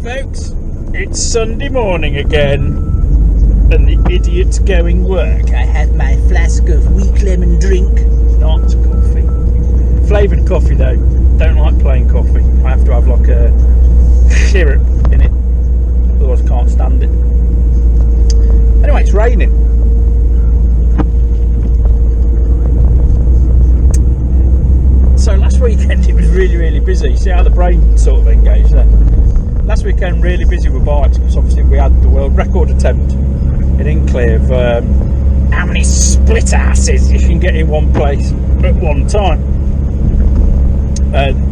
folks, it's Sunday morning again, and the idiot's going work. I have my flask of weak lemon drink, not coffee. Flavoured coffee though, don't like plain coffee. I have to have like a syrup in it, otherwise I can't stand it. Anyway, it's raining. So last weekend it was really busy. See how the brain sort of engaged there. Last weekend really busy with bikes because obviously we had the world record attempt in Inclave. How many split asses you can get in one place at one time.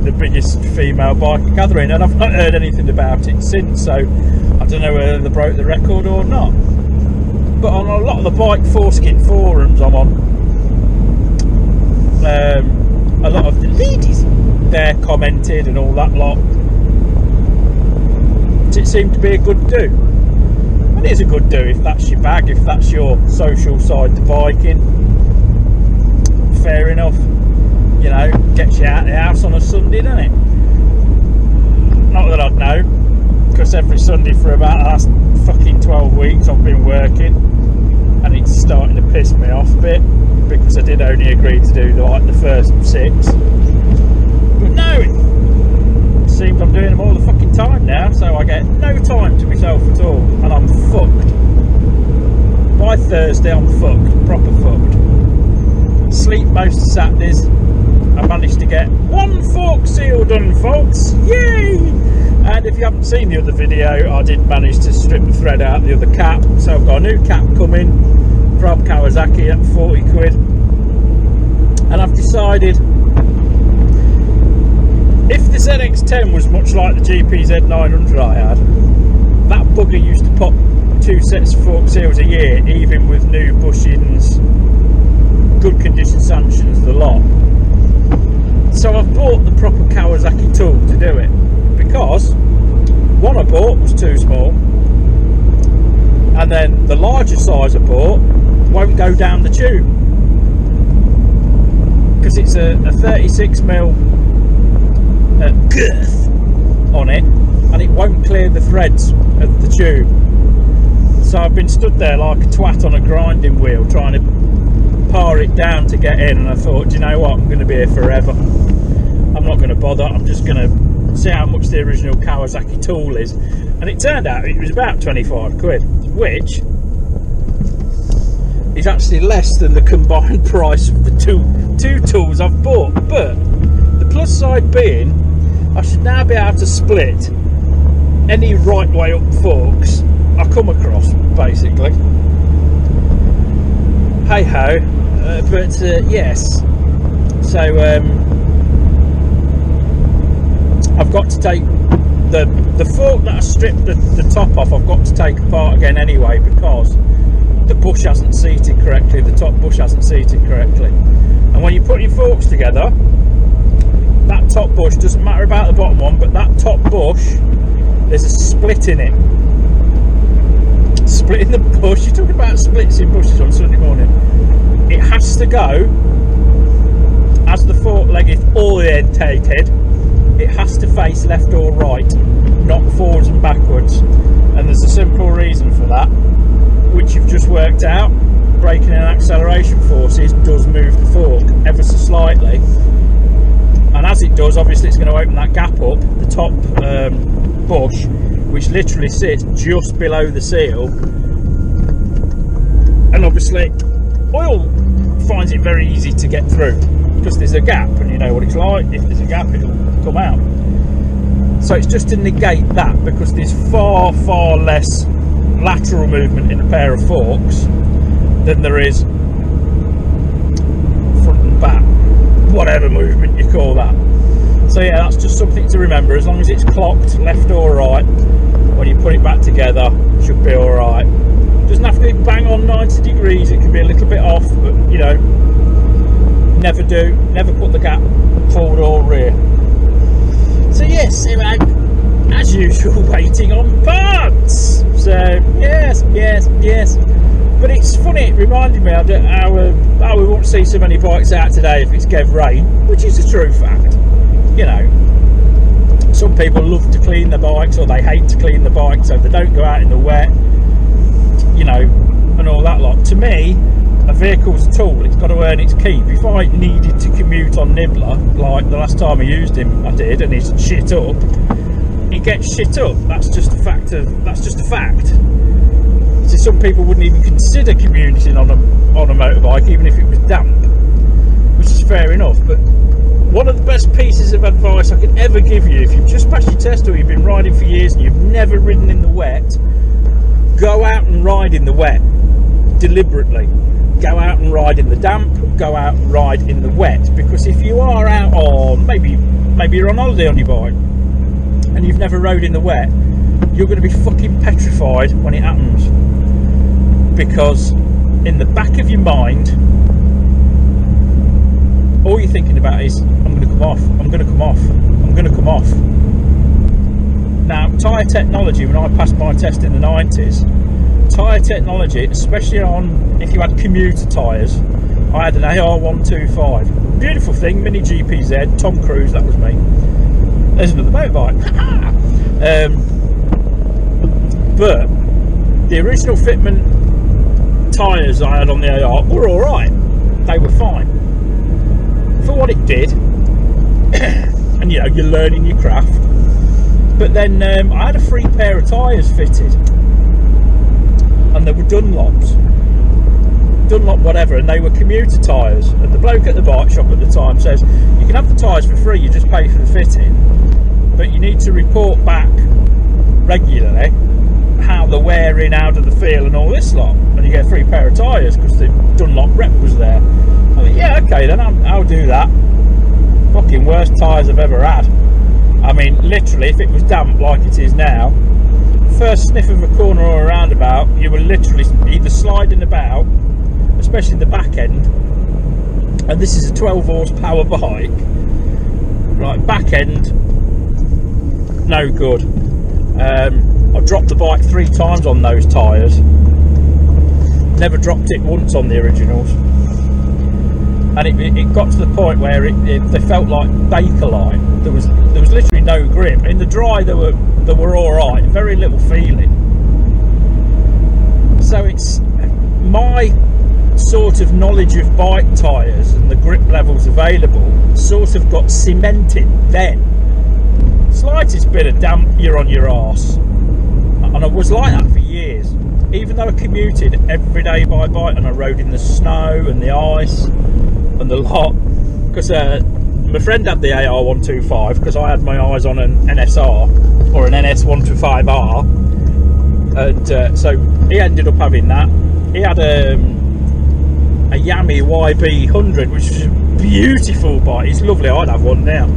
The biggest female bike gathering, and I've not heard anything about it since, so I don't know whether they broke the record or not. But on a lot of the bike foreskin forums I'm on, a lot of the ladies there commented and all that lot. It seemed to be a good do. It is a good do if that's your bag, if that's your social side to biking. Fair enough. You know, gets you out of the house on a Sunday, doesn't it? Not that I'd know, because every Sunday for about the last fucking 12 weeks I've been working, and it's starting to piss me off a bit, because I did only agree to do like the first 6. But no, it seems I'm doing them all the fucking time now, so I get no time to myself at all, and I'm fucked. By Thursday I'm fucked, proper fucked. Sleep most of Saturdays. I managed to get 1 fork seal done, folks, yay! And if you haven't seen the other video, I did manage to strip the thread out the other cap, so I've got a new cap coming from Kawasaki at 40 quid, and I've decided if the ZX10 was much like the GP Z900 I had, that bugger used to pop 2 sets of fork seals a year, even with new bushings, good condition sanctions, the lot. So I've bought the proper Kawasaki tool to do it, because one I bought was too small, and then the larger size I bought won't go down the tube, because it's a 36mm girth on it, and it won't clear the threads of the tube. So I've been stood there like a twat on a grinding wheel trying to par it down to get in, and I thought, do you know what, I'm going to be here forever. I'm not going to bother, I'm just going to see how much the original Kawasaki tool is. And it turned out it was about 25 quid, which is actually less than the combined price of the two tools I've bought. But the plus side being, I should now be able to split any right way up forks I come across, basically. Hey ho, but yes, so I've got to take the fork that I stripped the top off, I've got to take apart again anyway, because the bush hasn't seated correctly, the top bush hasn't seated correctly. And when you put your forks together, that top bush, doesn't matter about the bottom one, but that top bush, there's a split in it. Split in the bush, you're talking about splits in bushes on Sunday morning. It has to go, as the fork leg is orientated, it has to face left or right, not forwards and backwards. And there's a simple reason for that, which you've just worked out. Braking and acceleration forces does move the fork ever so slightly, and as it does, obviously it's going to open that gap up, the top bush, which literally sits just below the seal, and obviously oil finds it very easy to get through, because there's a gap, and you know what it's like, if there's a gap it'll come out. So it's just to negate that, because there's far less lateral movement in a pair of forks than there is front and back, whatever movement you call that. So yeah, that's just something to remember. As long as it's clocked left or right, when you put it back together, it should be alright. Doesn't have to be bang on 90 degrees, it can be a little bit off, but you know, never put the gap forward or rear. So yes, as usual, waiting on parts. So yes. But it's funny, it reminded me how we won't see so many bikes out today if it's Gev rain, which is a true fact. You know, some Some people love to clean their bikes, or they hate to clean the bike, so they don't go out in the wet, you know, and all that lot. To me, a vehicle's a tool, it's got to earn its keep. If I needed to commute on Nibbler, like the last time I used him, I did, and he's shit up, he gets shit up. That's just a fact. So some people wouldn't even consider commuting on a motorbike, even if it was damp, which is fair enough. But one of the best pieces of advice I could ever give you, if you've just passed your test or you've been riding for years and you've never ridden in the wet, go out and ride in the wet deliberately. Go out and ride in the damp, go out and ride in the wet, because if you are out on, maybe you're on holiday on your bike and you've never rode in the wet, you're going to be fucking petrified when it happens, because in the back of your mind all you're thinking about is, I'm going to come off, I'm going to come off, I'm going to come off. Now, tyre technology, when I passed my test in the 90s, tyre technology, especially on, if you had commuter tyres, I had an AR125, beautiful thing, mini GPZ, Tom Cruise, that was me. There's another motorbike. But the original fitment tyres I had on the AR were alright, they were fine for what it did. And you know, you're learning your craft. But then I had a free pair of tyres fitted, and they were Dunlop whatever, and they were commuter tyres, and the bloke at the bike shop at the time says, you can have the tyres for free, you just pay for the fitting, but you need to report back regularly how they're wearing, how do they feel, and all this lot, and you get a free pair of tyres because the Dunlop rep was there. I mean, yeah, okay, then I'll do that. Fucking worst tyres I've ever had. I mean, literally, if it was damp like it is now, first sniff of a corner or a roundabout, you were literally either sliding about, especially the back end, and this is a 12 horsepower bike, right, back end, no good. I dropped the bike 3 times on those tyres, never dropped it once on the originals, and it got to the point where they felt like Bakelite. There was literally no grip. In the dry they were all right, very little feeling. So it's my sort of knowledge of bike tyres and the grip levels available sort of got cemented then. Slightest bit of damp, you're on your arse, and I was like that for years. Even though I commuted every day by bike and I rode in the snow and the ice and the lot, because my friend had the AR125 because I had my eyes on an NSR or an NS125R, and so he ended up having that. He had a Yami YB100, which is a beautiful bike. It's lovely. I'd have one now.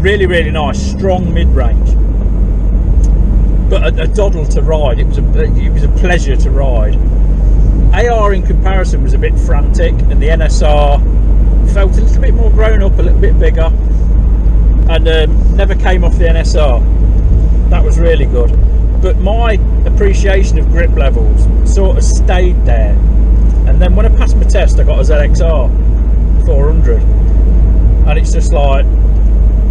Really, really nice, strong mid-range, but a doddle to ride. It was a pleasure to ride. AR in comparison was a bit frantic, and the NSR felt a little bit more grown up, a little bit bigger, and never came off the NSR. That was really good. But my appreciation of grip levels sort of stayed there, and then when I passed my test I got a ZXR 400, and it's just like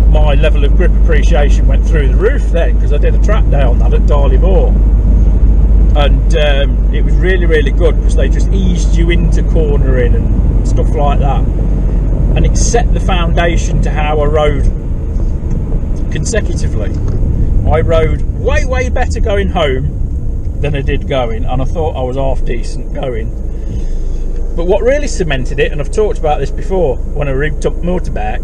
my level of grip appreciation went through the roof then, because I did a track day on that at Darley Moor, and it was really, really good because they just eased you into cornering and stuff like that, and it set the foundation to how I rode consecutively. I rode way, way better going home than I did going, and I thought I was half decent going. But what really cemented it, and I've talked about this before when I rigged up motorbike,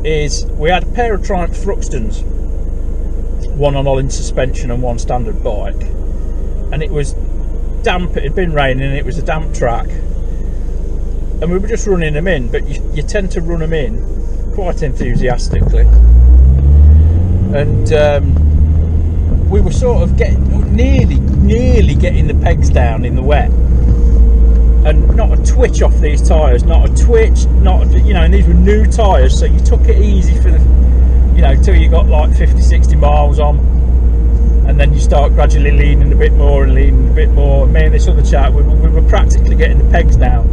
is we had a pair of Triumph Thruxtons, one on Holland suspension and one standard bike, and it was damp, it had been raining and it was a damp track, and we were just running them in, but you tend to run them in quite enthusiastically, and we were sort of nearly getting the pegs down in the wet, and not a twitch off these tyres, not a twitch, and these were new tyres, so you took it easy for the, till you got like 50-60 miles on, and then you start gradually leaning a bit more and leaning a bit more. Me and this other chap, we were practically getting the pegs down,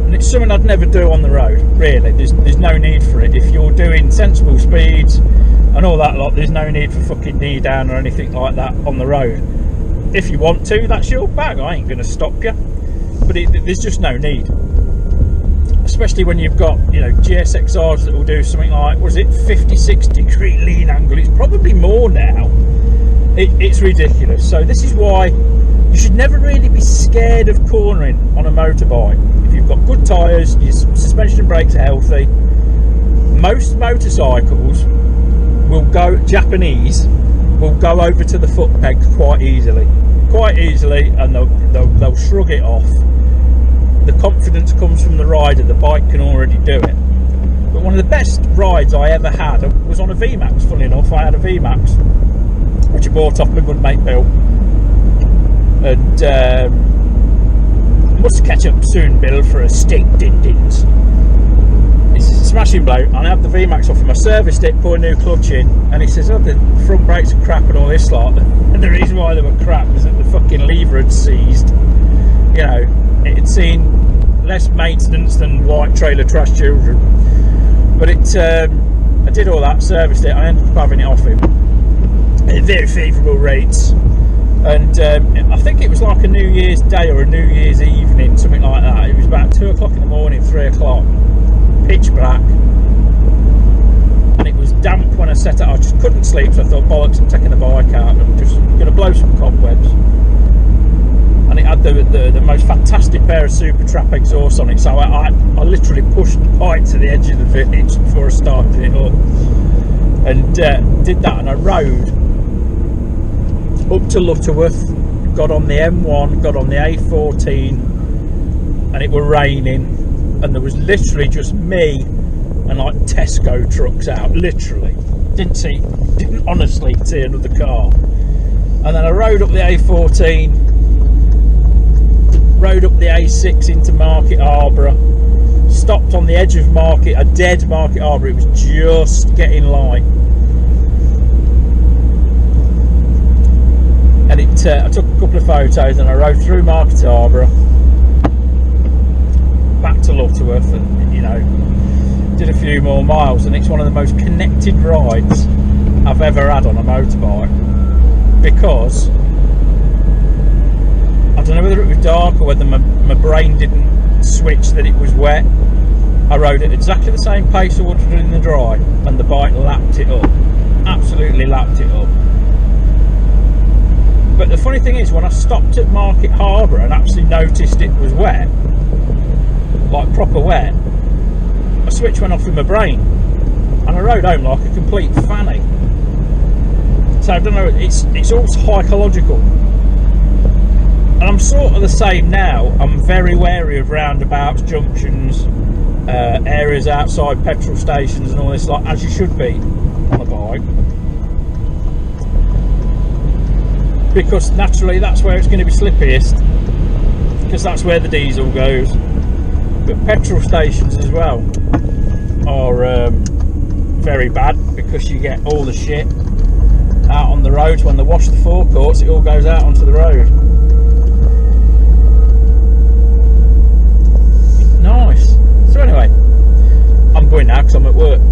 and it's something I'd never do on the road, really. There's no need for it. If you're doing sensible speeds and all that lot. There's no need for fucking knee down or anything like that on the road. If you want to, that's your bag. I ain't going to stop you, but there's just no need. Especially when you've got, you know, GSXRs that will do something like, was it 56 degree lean angle? It's probably more now. It's ridiculous. So this is why you should never really be scared of cornering on a motorbike. If you've got good tyres, your suspension and brakes are healthy. Most motorcycles will go, Japanese, will go over to the foot peg quite easily, and they'll shrug it off. The confidence comes from the rider. The bike can already do it. But one of the best rides I ever had was on a VMAX. Funny enough, I had a VMAX, which I bought off my good mate Bill, and must catch up soon, Bill, for a steak din-dins. He's a smashing bloke, and I had the VMAX off him. I serviced it, put a new clutch in, and he says, oh, the front brakes are crap and all this lot. And the reason why they were crap was that the fucking lever had seized. You know, it had seen less maintenance than white trailer trash children. But I did all that, serviced it, I ended up having it off him at very favourable rates. And I think it was like a New Year's Day or a New Year's evening, something like that. It was about 2 o'clock in the morning, 3 o'clock, pitch black, and it was damp when I set it. I just couldn't sleep, so I thought, bollocks, I'm taking the bike out and I'm just going to blow some cobwebs. And it had the most fantastic pair of Super Trap exhausts on it, so I literally pushed the bike to the edge of the village before I started it up, and did that. And I rode up to Lutterworth, got on the M1, got on the A14, and it were raining, and there was literally just me and like Tesco trucks out, literally. Didn't honestly see another car. And then I rode up the A14, rode up the A6 into Market Harborough, stopped on the edge of a dead Market Harborough. It was just getting light. And I took a couple of photos, and I rode through Market Harborough, back to Lutterworth, and, you know, did a few more miles. And it's one of the most connected rides I've ever had on a motorbike, because I don't know whether it was dark or whether my brain didn't switch that it was wet. I rode at exactly the same pace I would have done in the dry, and the bike lapped it up, absolutely lapped it up. But the funny thing is, when I stopped at Market Harborough and actually noticed it was wet, like proper wet, a switch went off in my brain, and I rode home like a complete fanny. So I don't know, it's all psychological. And I'm sort of the same now. I'm very wary of roundabouts, junctions, areas outside petrol stations and all this, like, as you should be on a bike. Because naturally that's where it's going to be slippiest, because that's where the diesel goes. But petrol stations as well are very bad, because you get all the shit out on the roads. When they wash the forecourts, it all goes out onto the road. Nice. So anyway, I'm going now because I'm at work.